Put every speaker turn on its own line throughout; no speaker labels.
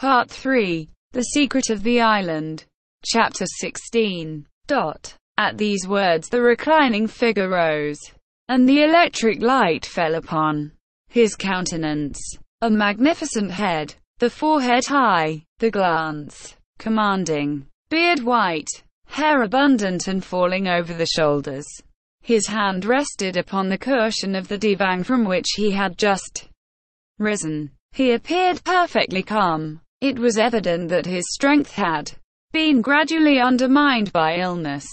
Part 3. The Secret of the Island. Chapter 16. At these words the reclining figure rose, and the electric light fell upon his countenance. A magnificent head, the forehead high, the glance commanding, beard white, hair abundant and falling over the shoulders. His hand rested upon the cushion of the divan from which he had just risen. He appeared perfectly calm. It was evident that his strength had been gradually undermined by illness,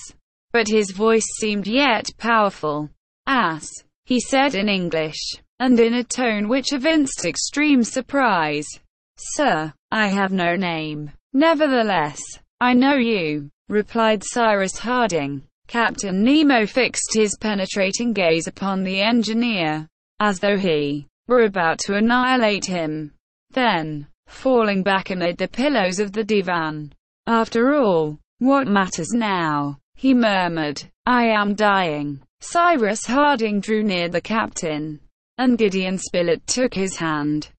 but his voice seemed yet powerful. "As," he said in English, and in a tone which evinced extreme surprise. "Sir, I have no name." "Nevertheless, I know you," replied Cyrus Harding. Captain Nemo fixed his penetrating gaze upon the engineer, as though he were about to annihilate him. Then, falling back amid the pillows of the divan, "After all, what matters now?" he murmured. "I am dying." Cyrus Harding drew near the captain, and Gideon Spilett took his hand.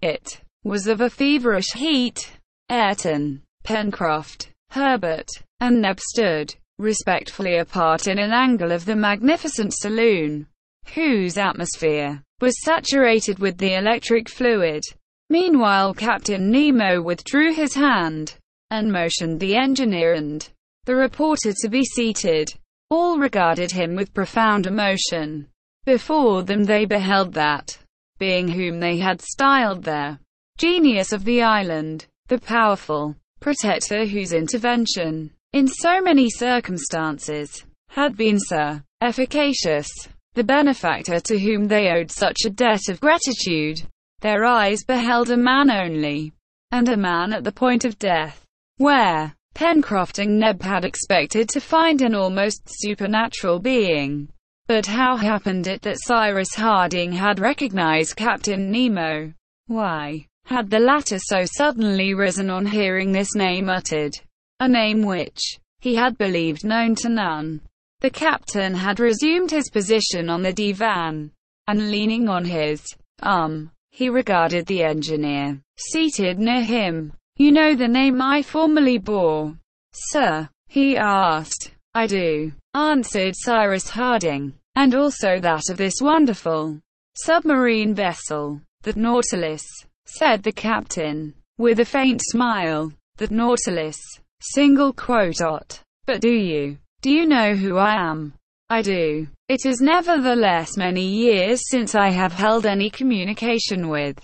It was of a feverish heat. Ayrton, Pencroft, Herbert, and Neb stood respectfully apart in an angle of the magnificent saloon, whose atmosphere was saturated with the electric fluid. Meanwhile Captain Nemo withdrew his hand, and motioned the engineer and the reporter to be seated. All regarded him with profound emotion. Before them they beheld that being whom they had styled their genius of the island, the powerful protector whose intervention, in so many circumstances, had been so efficacious, the benefactor to whom they owed such a debt of gratitude. Their eyes beheld a man only, and a man at the point of death, where Pencroft and Neb had expected to find an almost supernatural being. But how happened it that Cyrus Harding had recognized Captain Nemo? Why had the latter so suddenly risen on hearing this name uttered? A name which he had believed known to none. The captain had resumed his position on the divan, and leaning on his arm, he regarded the engineer, seated near him. "You know the name I formerly bore, sir?" he asked. "I do," answered Cyrus Harding, "and also that of this wonderful submarine vessel, the Nautilus," said the captain, with a faint smile. "The Nautilus, single quote. But do you know who I am?" "I do. It is nevertheless many years since I have held any communication with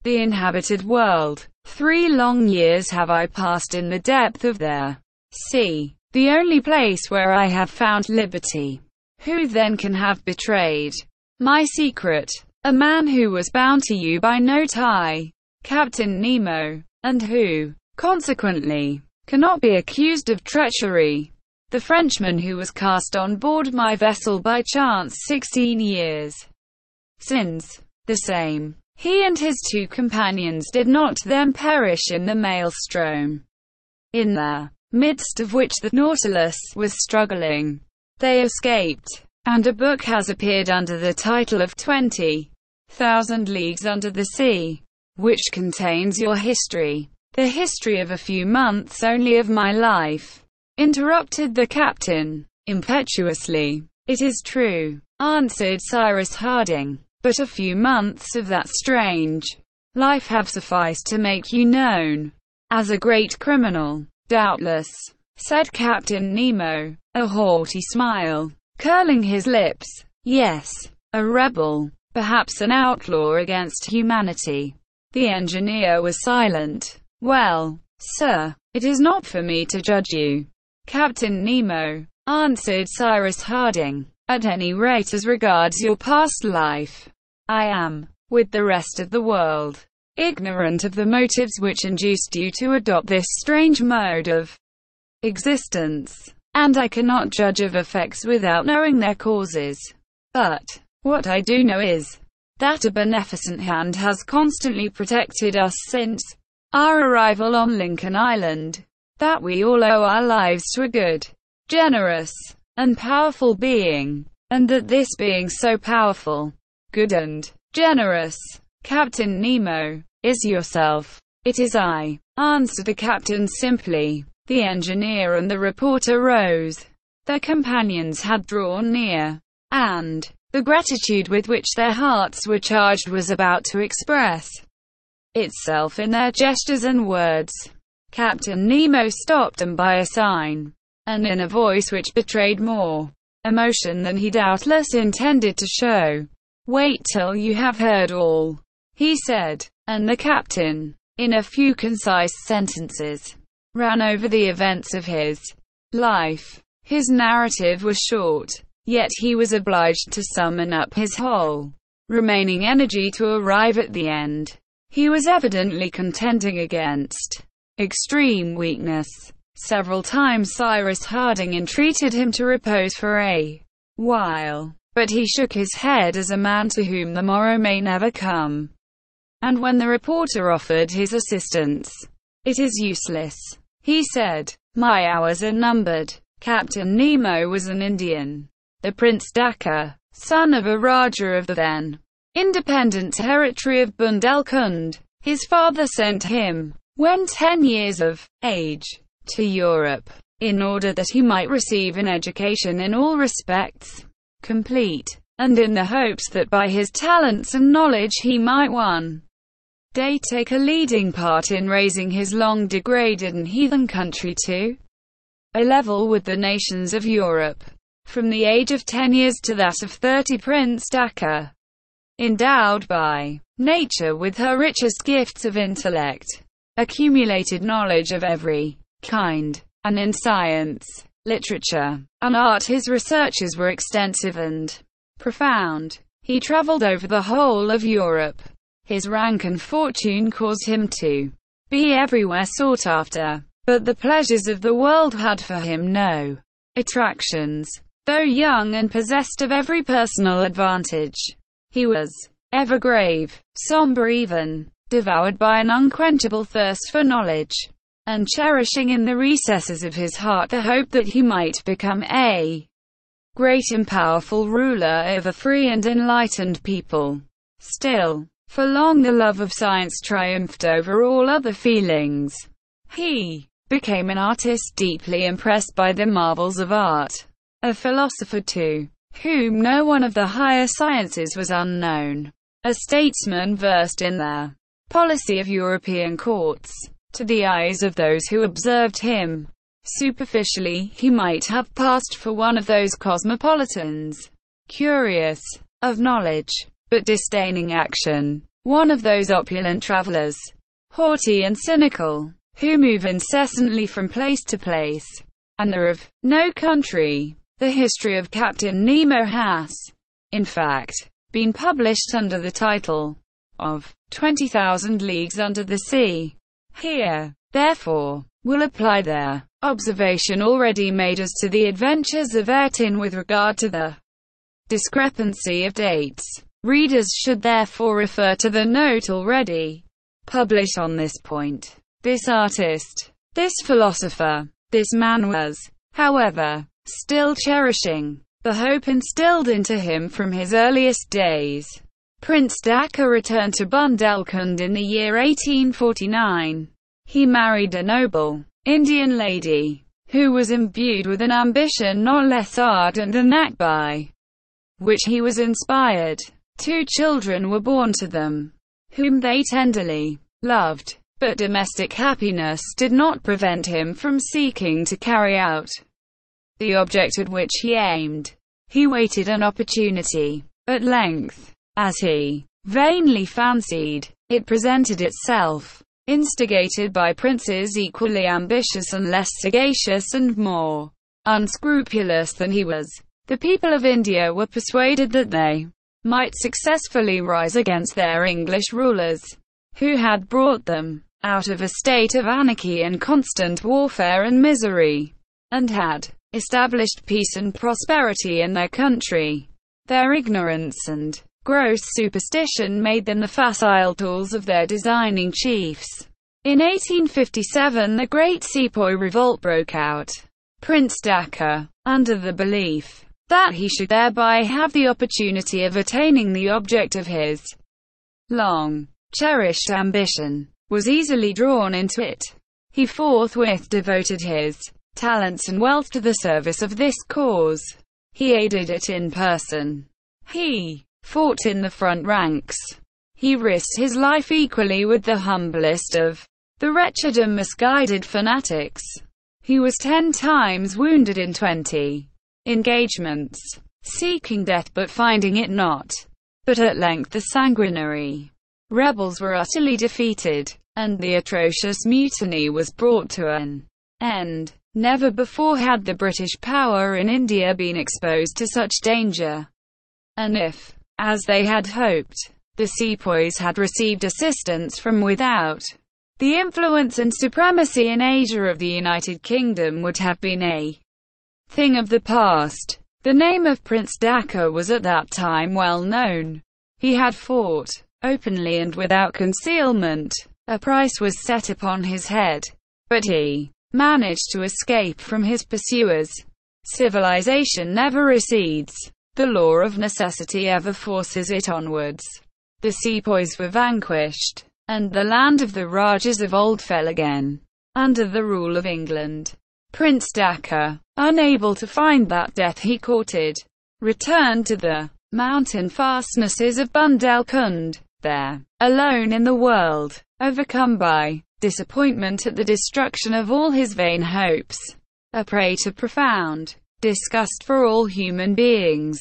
the inhabited world. 3 long years have I passed in the depth of their sea, the only place where I have found liberty. Who then can have betrayed my secret? A man who was bound to you by no tie, Captain Nemo, and who, consequently, cannot be accused of treachery. The Frenchman who was cast on board my vessel by chance 16 years since. The same. He and his 2 companions did not then perish in the maelstrom, in the midst of which the Nautilus was struggling. They escaped, and a book has appeared under the title of 20,000 Leagues Under the Sea, which contains your history. "The history of a few months only of my life," interrupted the captain, impetuously. "It is true," answered Cyrus Harding, "but a few months of that strange life have sufficed to make you known as a great criminal." "Doubtless," said Captain Nemo, a haughty smile curling his lips. "Yes, a rebel, perhaps an outlaw against humanity." The engineer was silent. "Well, sir, it is not for me to judge you, Captain Nemo," answered Cyrus Harding. "At any rate as regards your past life, I am, with the rest of the world, ignorant of the motives which induced you to adopt this strange mode of existence, and I cannot judge of effects without knowing their causes. But what I do know is that a beneficent hand has constantly protected us since our arrival on Lincoln Island, that we all owe our lives to a good, generous, and powerful being, and that this being so powerful, good and generous, Captain Nemo, is yourself. "It is I," answered the captain simply. The engineer and the reporter rose. Their companions had drawn near, and the gratitude with which their hearts were charged was about to express itself in their gestures and words. Captain Nemo stopped them by a sign, and in a voice which betrayed more emotion than he doubtless intended to show. "Wait till you have heard all," he said, and the captain, in a few concise sentences, ran over the events of his life. His narrative was short, yet he was obliged to summon up his whole remaining energy to arrive at the end. He was evidently contending against extreme weakness. Several times Cyrus Harding entreated him to repose for a while, but he shook his head as a man to whom the morrow may never come. And when the reporter offered his assistance, "It is useless," he said. "My hours are numbered." Captain Nemo was an Indian, the Prince Dakkar, son of a Raja of the then independent territory of Bundelkund. His father sent him, when 10 years of age, to Europe, in order that he might receive an education in all respects complete, and in the hopes that by his talents and knowledge he might one day take a leading part in raising his long degraded and heathen country to a level with the nations of Europe. From the age of 10 years to that of 30, Prince Dakkar, endowed by nature with her richest gifts of intellect, accumulated knowledge of every kind, and in science, literature, and art his researches were extensive and profound. He traveled over the whole of Europe. His rank and fortune caused him to be everywhere sought after, but the pleasures of the world had for him no attractions. Though young and possessed of every personal advantage, he was ever grave, somber, even devoured by an unquenchable thirst for knowledge, and cherishing in the recesses of his heart the hope that he might become a great and powerful ruler of a free and enlightened people. Still, for long the love of science triumphed over all other feelings. He became an artist deeply impressed by the marvels of art, a philosopher to whom no one of the higher sciences was unknown, a statesman versed in the policy of European courts. To the eyes of those who observed him superficially, he might have passed for one of those cosmopolitans, curious of knowledge, but disdaining action, one of those opulent travelers, haughty and cynical, who move incessantly from place to place, and are of no country. The history of Captain Nemo has, in fact, been published under the title of 20,000 Leagues Under the Sea. Here, therefore, will apply their observation already made as to the adventures of Ayrton with regard to the discrepancy of dates. Readers should therefore refer to the note already published on this point. This artist, this philosopher, this man was, however, still cherishing the hope instilled into him from his earliest days. Prince Dakkar returned to Bundelkund in the year 1849. He married a noble Indian lady, who was imbued with an ambition not less ardent than that by which he was inspired. 2 children were born to them, whom they tenderly loved, but domestic happiness did not prevent him from seeking to carry out the object at which he aimed. He waited an opportunity. At length, as he vainly fancied, it presented itself, instigated by princes equally ambitious and less sagacious and more unscrupulous than he was. The people of India were persuaded that they might successfully rise against their English rulers, who had brought them out of a state of anarchy and constant warfare and misery, and had established peace and prosperity in their country. Their ignorance and gross superstition made them the facile tools of their designing chiefs. In 1857 the Great Sepoy Revolt broke out. Prince Dakkar, under the belief that he should thereby have the opportunity of attaining the object of his long cherished ambition, was easily drawn into it. He forthwith devoted his talents and wealth to the service of this cause. He aided it in person. He fought in the front ranks. He risked his life equally with the humblest of the wretched and misguided fanatics. He was 10 times wounded in 20 engagements, seeking death but finding it not. But at length the sanguinary rebels were utterly defeated, and the atrocious mutiny was brought to an end. Never before had the British power in India been exposed to such danger. And if, as they had hoped, the sepoys had received assistance from without, the influence and supremacy in Asia of the United Kingdom would have been a thing of the past. The name of Prince Dacre was at that time well known. He had fought openly and without concealment. A price was set upon his head, but he managed to escape from his pursuers. Civilization never recedes. The law of necessity ever forces it onwards. The sepoys were vanquished, and the land of the Rajas of old fell again under the rule of England. Prince Dacre, unable to find that death he courted, returned to the mountain fastnesses of Bundelkund. There, alone in the world, overcome by disappointment at the destruction of all his vain hopes, a prey to profound disgust for all human beings,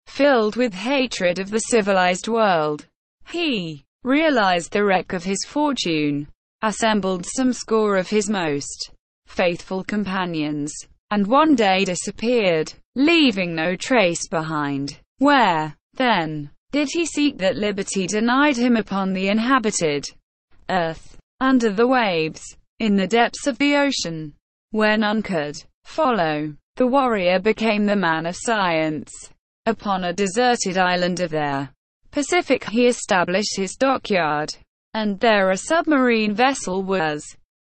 filled with hatred of the civilized world, he realized the wreck of his fortune, assembled some score of his most faithful companions, and one day disappeared, leaving no trace behind. Where, then, did he seek that liberty denied him upon the inhabited earth? Under the waves, in the depths of the ocean, where none could follow. The warrior became the man of science. Upon a deserted island of the Pacific he established his dockyard, and there a submarine vessel was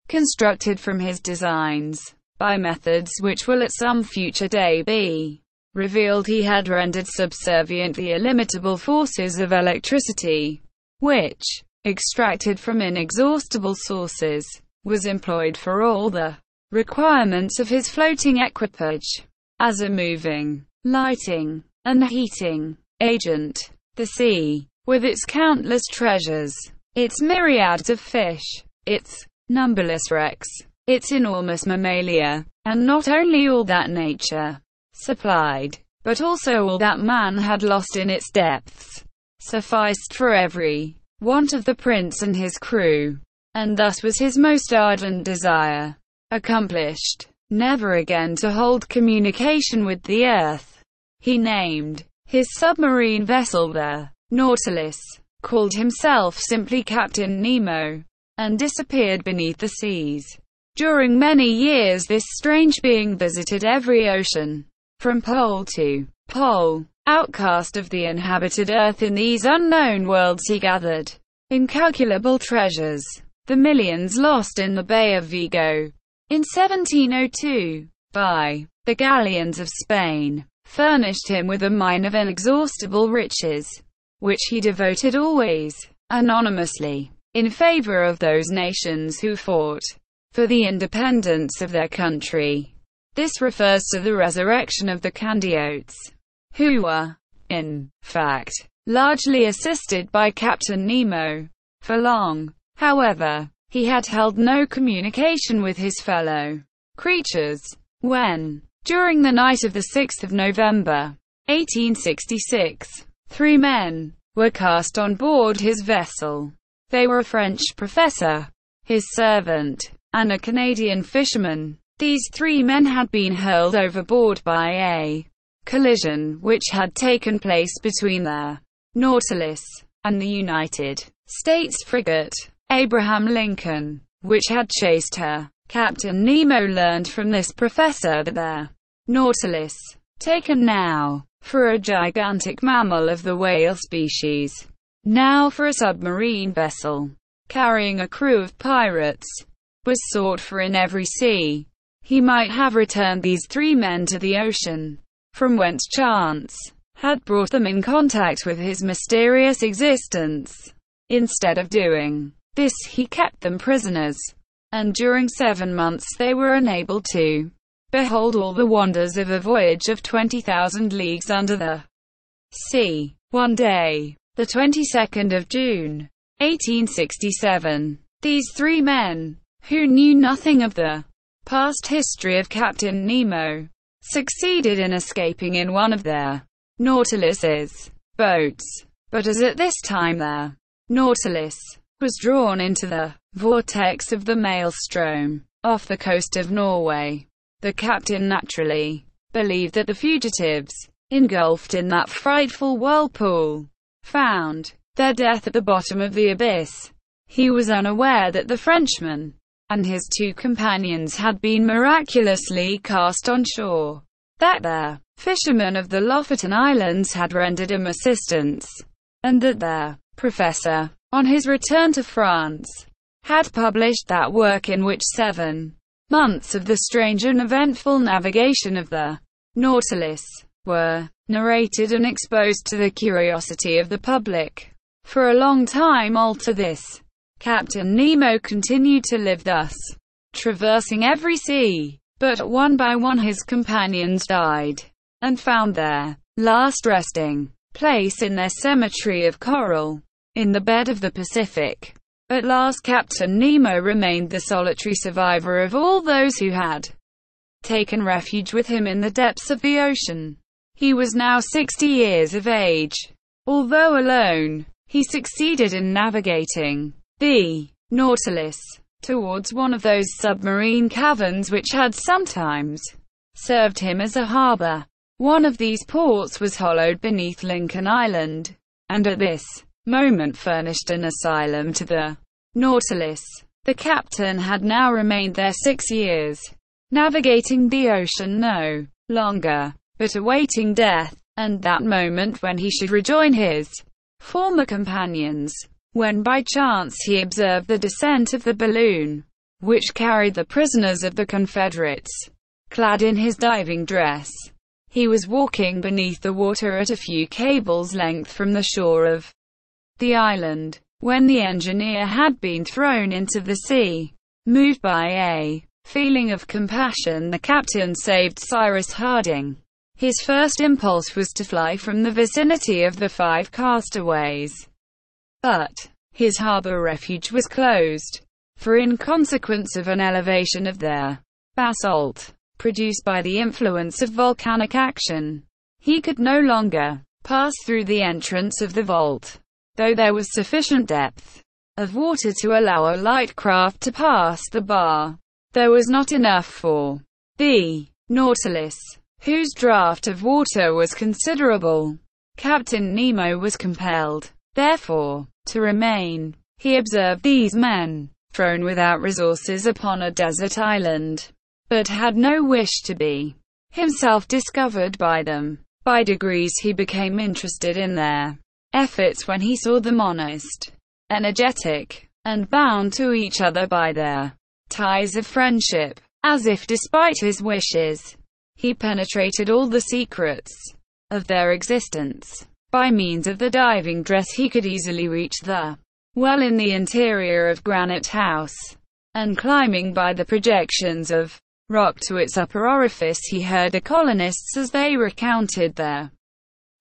constructed from his designs. By methods which will at some future day be revealed, he had rendered subservient the illimitable forces of electricity, which, extracted from inexhaustible sources, was employed for all the requirements of his floating equipage. As a moving, lighting, and heating agent, the sea, with its countless treasures, its myriads of fish, its numberless wrecks, its enormous mammalia, and not only all that nature supplied, but also all that man had lost in its depths, sufficed for every want of the prince and his crew. And thus was his most ardent desire accomplished, never again to hold communication with the earth. He named his submarine vessel the Nautilus, called himself simply Captain Nemo, and disappeared beneath the seas. During many years this strange being visited every ocean, from pole to pole. Outcast of the inhabited earth, in these unknown worlds he gathered incalculable treasures. The millions lost in the Bay of Vigo in 1702 by the galleons of Spain furnished him with a mine of inexhaustible riches, which he devoted always, anonymously, in favor of those nations who fought for the independence of their country. This refers to the resurrection of the Candiotes, who were, in fact, largely assisted by Captain Nemo. For long, however, he had held no communication with his fellow creatures. When, during the night of the 6th of November, 1866, 3 men were cast on board his vessel. They were a French professor, his servant, and a Canadian fisherman. These 3 men had been hurled overboard by a collision which had taken place between the Nautilus and the United States frigate Abraham Lincoln, which had chased her. Captain Nemo learned from this professor that the Nautilus, taken now for a gigantic mammal of the whale species, now for a submarine vessel carrying a crew of pirates, was sought for in every sea. He might have returned these 3 men to the ocean, from whence chance had brought them in contact with his mysterious existence. Instead of doing this he kept them prisoners, and during 7 months they were unable to behold all the wonders of a voyage of 20,000 leagues under the sea. One day, the 22nd of June, 1867, these 3 men, who knew nothing of the past history of Captain Nemo, succeeded in escaping in one of their Nautilus's boats. But as at this time their Nautilus was drawn into the vortex of the maelstrom off the coast of Norway, the captain naturally believed that the fugitives, engulfed in that frightful whirlpool, found their death at the bottom of the abyss. He was unaware that the Frenchman and his 2 companions had been miraculously cast on shore, that their fishermen of the Lofoten Islands had rendered him assistance, and that their professor, on his return to France, had published that work in which 7 months of the strange and eventful navigation of the Nautilus were narrated and exposed to the curiosity of the public. For a long time after this, Captain Nemo continued to live thus, traversing every sea, but one by one his companions died, and found their last resting place in their cemetery of coral, in the bed of the Pacific. At last Captain Nemo remained the solitary survivor of all those who had taken refuge with him in the depths of the ocean. He was now 60 years of age. Although alone, he succeeded in navigating the Nautilus towards one of those submarine caverns which had sometimes served him as a harbor. One of these ports was hollowed beneath Lincoln Island, and at this moment furnished an asylum to the Nautilus. The captain had now remained there 6 years, navigating the ocean no longer, but awaiting death, and that moment when he should rejoin his former companions, when by chance he observed the descent of the balloon, which carried the prisoners of the Confederates. Clad in his diving dress, he was walking beneath the water at a few cables' length from the shore of the island, when the engineer had been thrown into the sea. Moved by a feeling of compassion, the captain saved Cyrus Harding. His first impulse was to fly from the vicinity of the 5 castaways. But his harbor refuge was closed, for in consequence of an elevation of their basalt, produced by the influence of volcanic action, he could no longer pass through the entrance of the vault. Though there was sufficient depth of water to allow a light craft to pass the bar, there was not enough for the Nautilus, whose draft of water was considerable. Captain Nemo was compelled, therefore, to remain. He observed these men, thrown without resources upon a desert island, but had no wish to be himself discovered by them. By degrees he became interested in their efforts when he saw them honest, energetic, and bound to each other by their ties of friendship. As if despite his wishes, he penetrated all the secrets of their existence. By means of the diving dress he could easily reach the well in the interior of Granite House, and climbing by the projections of rock to its upper orifice, he heard the colonists as they recounted their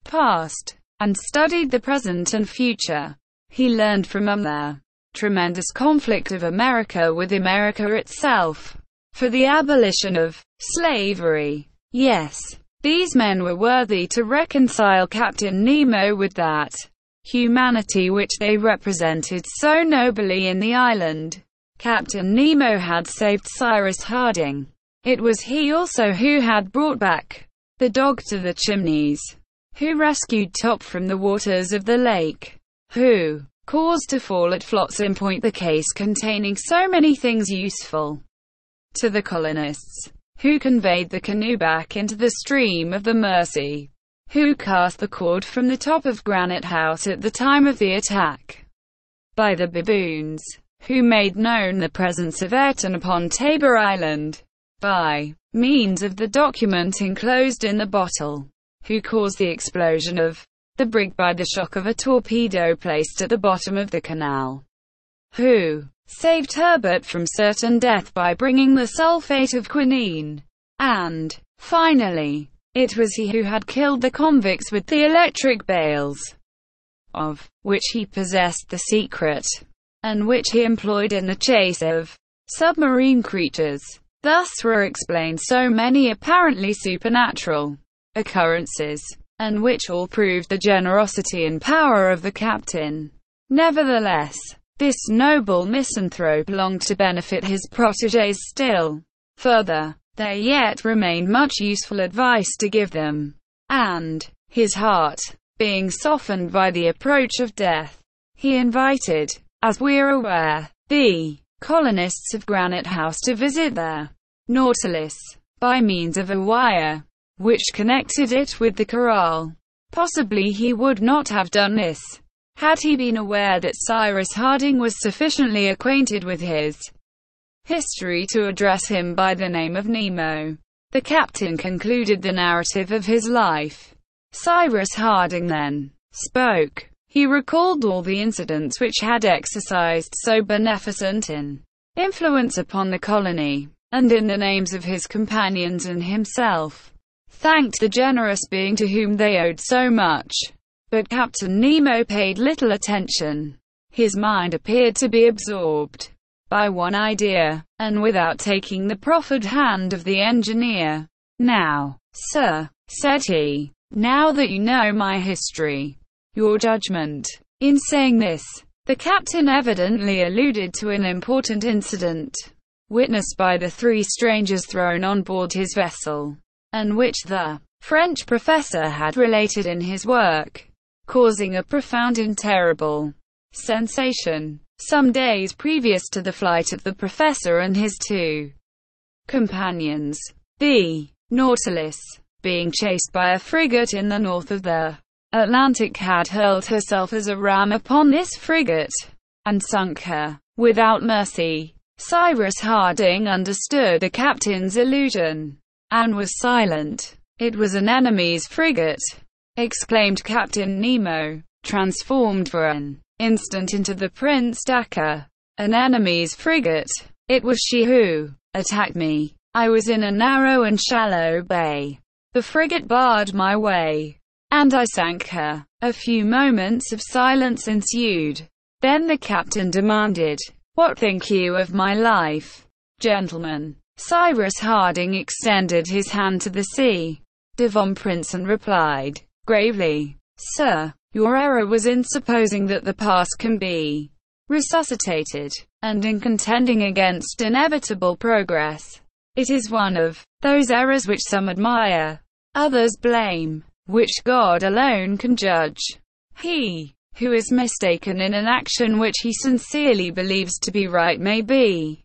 past, and studied the present and future. He learned from them the tremendous conflict of America with America itself, for the abolition of slavery. Yes, these men were worthy to reconcile Captain Nemo with that humanity which they represented so nobly in the island. Captain Nemo had saved Cyrus Harding. It was he also who had brought back the dog to the Chimneys, who rescued Top from the waters of the lake, who caused to fall at Flotsam Point the case containing so many things useful to the colonists, who conveyed the canoe back into the stream of the Mersey, who cast the cord from the top of Granite House at the time of the attack by the baboons, who made known the presence of Ayrton upon Tabor Island, by means of the document enclosed in the bottle, who caused the explosion of the brig by the shock of a torpedo placed at the bottom of the canal. who saved Herbert from certain death by bringing the sulfate of quinine. And, finally, it was he who had killed the convicts with the electric bales, of which he possessed the secret, and which he employed in the chase of submarine creatures. Thus were explained so many apparently supernatural occurrences, and which all proved the generosity and power of the captain. Nevertheless, this noble misanthrope longed to benefit his protégés still further. There yet remained much useful advice to give them, and, his heart being softened by the approach of death, he invited, as we're aware, the colonists of Granite House to visit their Nautilus, by means of a wire, which connected it with the corral. Possibly he would not have done this, had he been aware that Cyrus Harding was sufficiently acquainted with his history to address him by the name of Nemo. The captain concluded the narrative of his life. Cyrus Harding then spoke. He recalled all the incidents which had exercised so beneficent an influence upon the colony, and in the names of his companions and himself, thanked the generous being to whom they owed so much. But Captain Nemo paid little attention. His mind appeared to be absorbed by one idea, and without taking the proffered hand of the engineer. "Now, sir," said he, "now that you know my history, your judgment." In saying this, the captain evidently alluded to an important incident, witnessed by the three strangers thrown on board his vessel, and which the French professor had related in his work, causing a profound and terrible sensation. Some days previous to the flight of the professor and his two companions, the Nautilus, being chased by a frigate in the north of the Atlantic, had hurled herself as a ram upon this frigate, and sunk her, without mercy. Cyrus Harding understood the captain's allusion, and was silent. "It was an enemy's frigate!" exclaimed Captain Nemo, transformed for an instant into the Prince Dakkar. "An enemy's frigate! It was she who attacked me. I was in a narrow and shallow bay. The frigate barred my way, and I sank her." A few moments of silence ensued. Then the captain demanded, "What think you of my life, gentlemen?" Cyrus Harding extended his hand to the sea. Devon Princeton replied, gravely, "Sir, your error was in supposing that the past can be resuscitated, and in contending against inevitable progress. It is one of those errors which some admire, others blame, which God alone can judge. He who is mistaken in an action which he sincerely believes to be right may be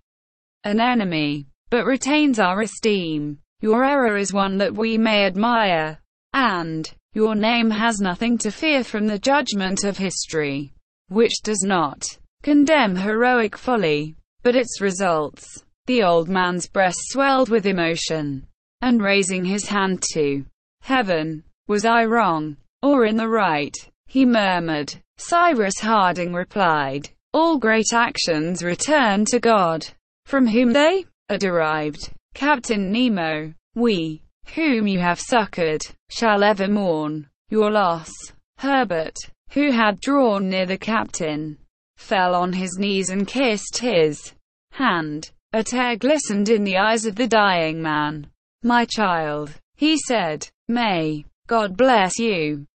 an enemy, but retains our esteem. Your error is one that we may admire, and your name has nothing to fear from the judgment of history, which does not condemn heroic folly, but its results." The old man's breast swelled with emotion, and raising his hand to heaven, "Was I wrong, or in the right?" he murmured. Cyrus Harding replied, "All great actions return to God, from whom they are derived. Captain Nemo, we, whom you have succored, shall ever mourn your loss." Herbert, who had drawn near the captain, fell on his knees and kissed his hand. A tear glistened in the eyes of the dying man. "My child," he said, "may God bless you."